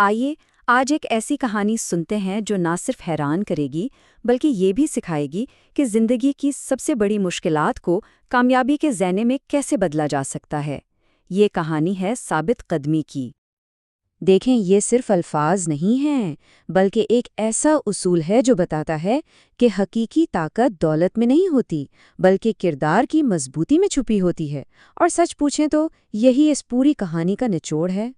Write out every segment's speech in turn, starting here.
آئیے آج ایک ایسی کہانی سنتے ہیں جو نہ صرف حیران کرے گی بلکہ یہ بھی سکھائے گی کہ زندگی کی سب سے بڑی مشکلات کو کامیابی کے ذینے میں کیسے بدلا جا سکتا ہے۔ یہ کہانی ہے ثابت قدمی کی۔ دیکھیں، یہ صرف الفاظ نہیں ہیں بلکہ ایک ایسا اصول ہے جو بتاتا ہے کہ حقیقی طاقت دولت میں نہیں ہوتی بلکہ کردار کی مضبوطی میں چھپی ہوتی ہے، اور سچ پوچھیں تو یہی اس پوری کہانی کا نچوڑ ہے۔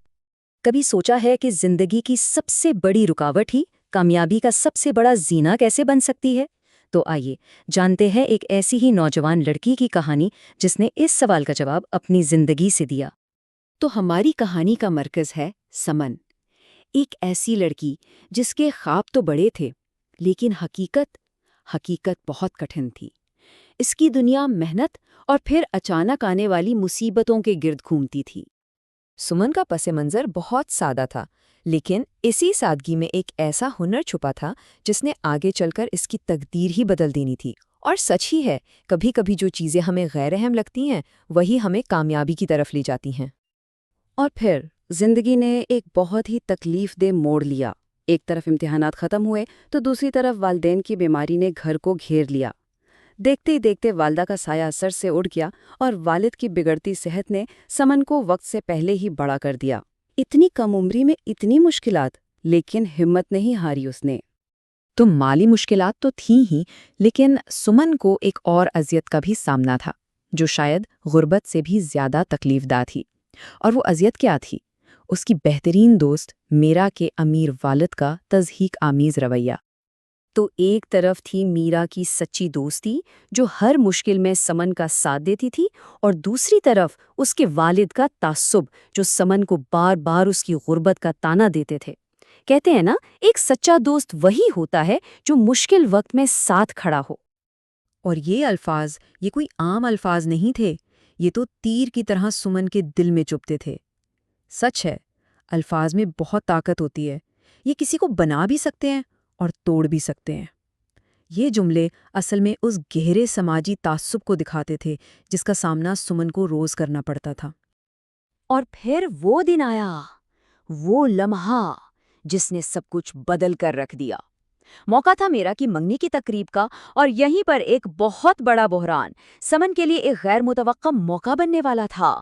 کبھی سوچا ہے کہ زندگی کی سب سے بڑی رکاوٹ ہی کامیابی کا سب سے بڑا زینہ کیسے بن سکتی ہے؟ تو آئیے جانتے ہیں ایک ایسی ہی نوجوان لڑکی کی کہانی جس نے اس سوال کا جواب اپنی زندگی سے دیا۔ تو ہماری کہانی کا مرکز ہے سمن، ایک ایسی لڑکی جس کے خواب تو بڑے تھے لیکن حقیقت بہت کٹھن تھی۔ اس کی دنیا محنت اور پھر اچانک آنے والی مصیبتوں کے گرد گھومتی تھی۔ سمن کا پس منظر بہت سادہ تھا، لیکن اسی سادگی میں ایک ایسا ہنر چھپا تھا جس نے آگے چل کر اس کی تقدیر ہی بدل دینی تھی۔ اور سچ ہی ہے، کبھی کبھی جو چیزیں ہمیں غیر اہم لگتی ہیں وہی ہمیں کامیابی کی طرف لے جاتی ہیں۔ اور پھر زندگی نے ایک بہت ہی تکلیف دہ موڑ لیا۔ ایک طرف امتحانات ختم ہوئے تو دوسری طرف والدین کی بیماری نے گھر کو گھیر لیا۔ دیکھتے ہی دیکھتے والدہ کا سایہ سر سے اڑ گیا اور والد کی بگڑتی صحت نے سمن کو وقت سے پہلے ہی بڑا کر دیا۔ اتنی کم عمری میں اتنی مشکلات، لیکن ہمت نہیں ہاری اس نے۔ تو مالی مشکلات تو تھیں ہی، لیکن سمن کو ایک اور اذیت کا بھی سامنا تھا جو شاید غربت سے بھی زیادہ تکلیف دہ تھی۔ اور وہ اذیت کیا تھی؟ اس کی بہترین دوست میرا کے امیر والد کا تضحیک آمیز رویہ۔ تو ایک طرف تھی میرا کی سچی دوستی جو ہر مشکل میں سمن کا ساتھ دیتی تھی، اور دوسری طرف اس کے والد کا تعصب جو سمن کو بار بار اس کی غربت کا تانا دیتے تھے۔ کہتے ہیں نا، ایک سچا دوست وہی ہوتا ہے جو مشکل وقت میں ساتھ کھڑا ہو۔ اور یہ کوئی عام الفاظ نہیں تھے، یہ تو تیر کی طرح سمن کے دل میں چبھتے تھے۔ سچ ہے، الفاظ میں بہت طاقت ہوتی ہے، یہ کسی کو بنا بھی سکتے ہیں اور توڑ بھی سکتے ہیں۔ یہ جملے اصل میں اس گہرے سماجی تعصب کو دکھاتے تھے جس کا سامنا سمن کو روز کرنا پڑتا تھا۔ اور پھر وہ دن آیا، وہ لمحہ جس نے سب کچھ بدل کر رکھ دیا۔ موقع تھا میرا کی منگنی کی تقریب کا، اور یہیں پر ایک بہت بڑا بحران سمن کے لیے ایک غیر متوقع موقع بننے والا تھا۔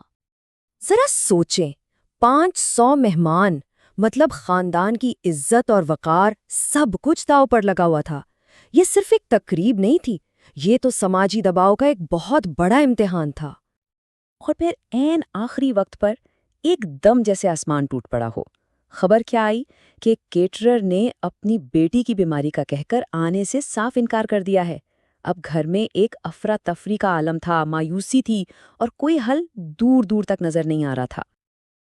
ذرا سوچیں، 500 مہمان، مطلب خاندان کی عزت اور وقار، سب کچھ داؤ پر لگا ہوا تھا۔ یہ صرف ایک تقریب نہیں تھی، یہ تو سماجی دباؤ کا ایک بہت بڑا امتحان تھا۔ اور پھر عین آخری وقت پر ایک دم جیسے آسمان ٹوٹ پڑا ہو۔ خبر کیا آئی کہ کیٹرر نے اپنی بیٹی کی بیماری کا کہہ کر آنے سے صاف انکار کر دیا ہے۔ اب گھر میں ایک افراتفری کا عالم تھا، مایوسی تھی، اور کوئی حل دور دور تک نظر نہیں آ رہا تھا۔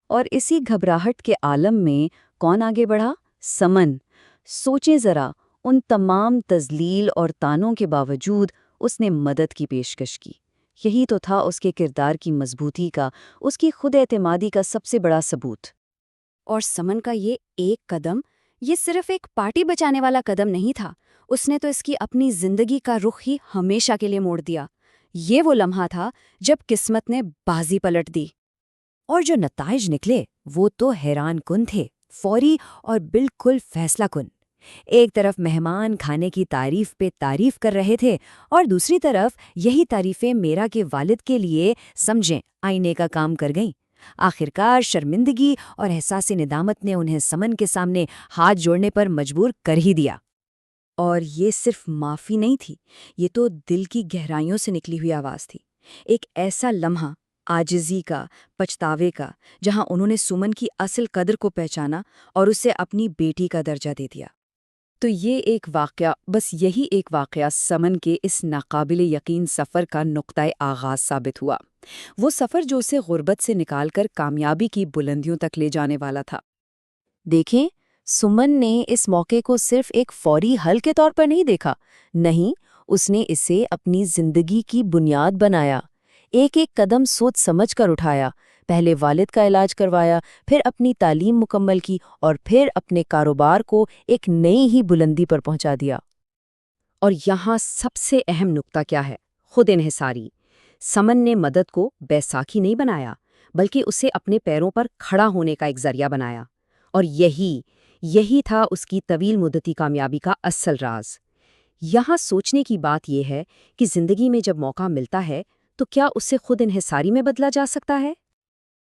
اور اسی گھبراہٹ کے عالم میں کون آگے بڑھا؟ سمن۔ سوچیں ذرا، ان تمام تذلیل اور تانوں کے باوجود اس نے مدد کی پیشکش کی۔ یہی تو تھا اس کے کردار کی مضبوطی کا، اس کی خود اعتمادی کا سب سے بڑا ثبوت۔ اور سمن کا یہ ایک قدم، یہ صرف ایک پارٹی بچانے والا قدم نہیں تھا، اس نے تو اس کی اپنی زندگی کا رخ ہی ہمیشہ کے لیے موڑ دیا۔ یہ وہ لمحہ تھا جب قسمت نے بازی پلٹ دی، اور جو نتائج نکلے وہ تو حیران کن تھے، فوری اور بالکل فیصلہ کن۔ ایک طرف مہمان کھانے کی تعریف پہ تعریف کر رہے تھے، اور دوسری طرف یہی تعریفیں میرا کے والد کے لیے سمجھیں آئینے کا کام کر گئیں۔ آخرکار شرمندگی اور احساس ندامت نے انہیں سمن کے سامنے ہاتھ جوڑنے پر مجبور کر ہی دیا۔ اور یہ صرف معافی نہیں تھی، یہ تو دل کی گہرائیوں سے نکلی ہوئی آواز تھی۔ ایک ایسا لمحہ عاجزی کا، پچھتاوے کا، جہاں انہوں نے سمن کی اصل قدر کو پہچانا اور اسے اپنی بیٹی کا درجہ دے دیا۔ تو یہ ایک واقعہ، بس یہی ایک واقعہ سمن کے اس ناقابل یقین سفر کا نقطۂ آغاز ثابت ہوا۔ وہ سفر جو اسے غربت سے نکال کر کامیابی کی بلندیوں تک لے جانے والا تھا۔ دیکھیں، سمن نے اس موقع کو صرف ایک فوری حل کے طور پر نہیں دیکھا، نہیں، اس نے اسے اپنی زندگی کی بنیاد بنایا۔ ایک ایک قدم سوچ سمجھ کر اٹھایا، پہلے والد کا علاج کروایا، پھر اپنی تعلیم مکمل کی، اور پھر اپنے کاروبار کو ایک نئی ہی بلندی پر پہنچا دیا۔ اور یہاں سب سے اہم نقطہ کیا ہے؟ خود انحصاری۔ سمن نے مدد کو بیساکھی نہیں بنایا، بلکہ اسے اپنے پیروں پر کھڑا ہونے کا ایک ذریعہ بنایا۔ اور یہی تھا اس کی طویل مدتی کامیابی کا اصل راز۔ یہاں سوچنے کی بات یہ ہے کہ زندگی میں جب موقع ملتا ہے تو کیا اسے خود انحصاری میں بدلا جا سکتا ہے؟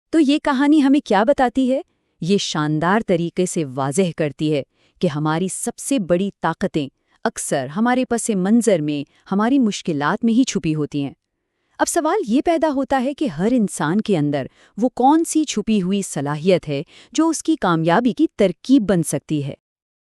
تو یہ کہانی ہمیں کیا بتاتی ہے؟ یہ شاندار طریقے سے واضح کرتی ہے کہ ہماری سب سے بڑی طاقتیں اکثر ہمارے پس منظر میں، ہماری مشکلات میں ہی چھپی ہوتی ہیں۔ اب سوال یہ پیدا ہوتا ہے کہ ہر انسان کے اندر وہ کون سی چھپی ہوئی صلاحیت ہے جو اس کی کامیابی کی ترکیب بن سکتی ہے؟